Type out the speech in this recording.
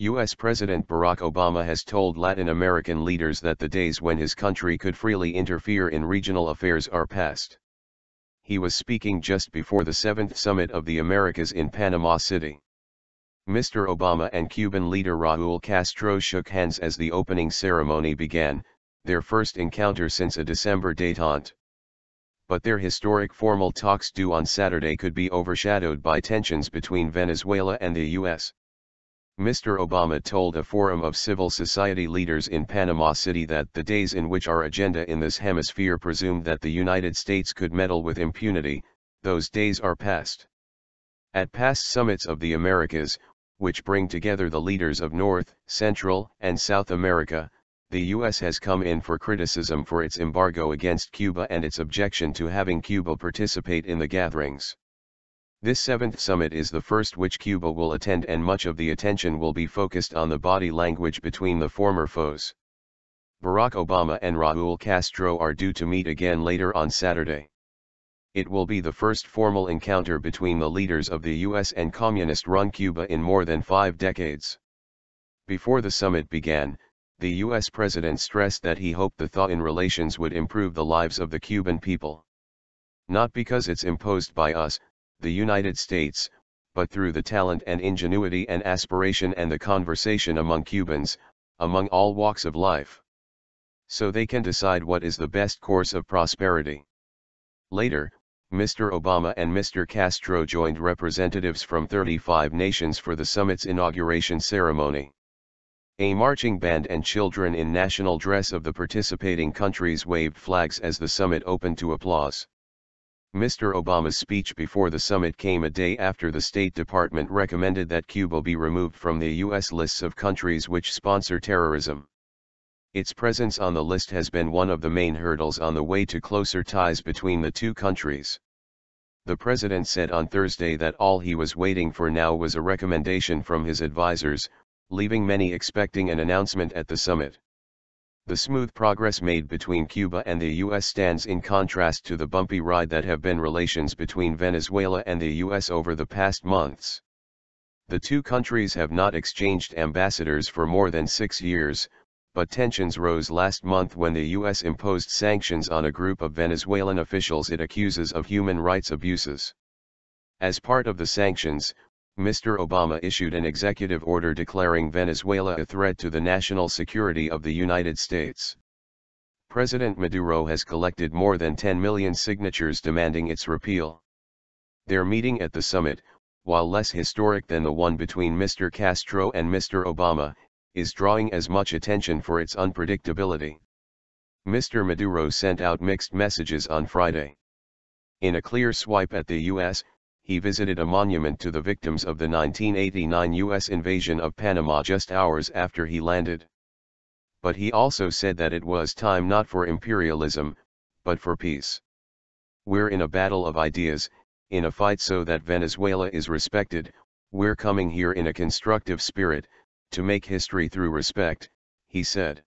U.S. President Barack Obama has told Latin American leaders that the days when his country could freely interfere in regional affairs are past. He was speaking just before the 7th Summit of the Americas in Panama City. Mr. Obama and Cuban leader Raul Castro shook hands as the opening ceremony began, their first encounter since a December détente. But their historic formal talks due on Saturday could be overshadowed by tensions between Venezuela and the U.S. Mr. Obama told a forum of civil society leaders in Panama City that the days in which our agenda in this hemisphere presumed that the United States could meddle with impunity, those days are past. At past summits of the Americas, which bring together the leaders of North, Central, and South America, the U.S. has come in for criticism for its embargo against Cuba and its objection to having Cuba participate in the gatherings. This 7th summit is the first which Cuba will attend, and much of the attention will be focused on the body language between the former foes. Barack Obama and Raul Castro are due to meet again later on Saturday. It will be the first formal encounter between the leaders of the U.S. and communist-run Cuba in more than 5 decades. Before the summit began, the U.S. president stressed that he hoped the thaw-in relations would improve the lives of the Cuban people. Not because it's imposed by us, the United States, but through the talent and ingenuity and aspiration and the conversation among Cubans, among all walks of life. So they can decide what is the best course of prosperity. Later, Mr. Obama and Mr. Castro joined representatives from 35 nations for the summit's inauguration ceremony. A marching band and children in national dress of the participating countries waved flags as the summit opened to applause. Mr. Obama's speech before the summit came a day after the State Department recommended that Cuba be removed from the U.S. lists of countries which sponsor terrorism. Its presence on the list has been one of the main hurdles on the way to closer ties between the two countries. The president said on Thursday that all he was waiting for now was a recommendation from his advisors, leaving many expecting an announcement at the summit. The smooth progress made between Cuba and the U.S. stands in contrast to the bumpy ride that have been relations between Venezuela and the U.S. over the past months. The two countries have not exchanged ambassadors for more than 6 years, but tensions rose last month when the U.S. imposed sanctions on a group of Venezuelan officials it accuses of human rights abuses. As part of the sanctions, Mr. Obama issued an executive order declaring Venezuela a threat to the national security of the United States. President Maduro has collected more than 10 million signatures demanding its repeal. Their meeting at the summit, while less historic than the one between Mr. Castro and Mr. Obama, is drawing as much attention for its unpredictability. Mr. Maduro sent out mixed messages on Friday. In a clear swipe at the U.S., he visited a monument to the victims of the 1989 U.S. invasion of Panama just hours after he landed. But he also said that it was time not for imperialism, but for peace. We're in a battle of ideas, in a fight so that Venezuela is respected. We're coming here in a constructive spirit, to make history through respect, he said.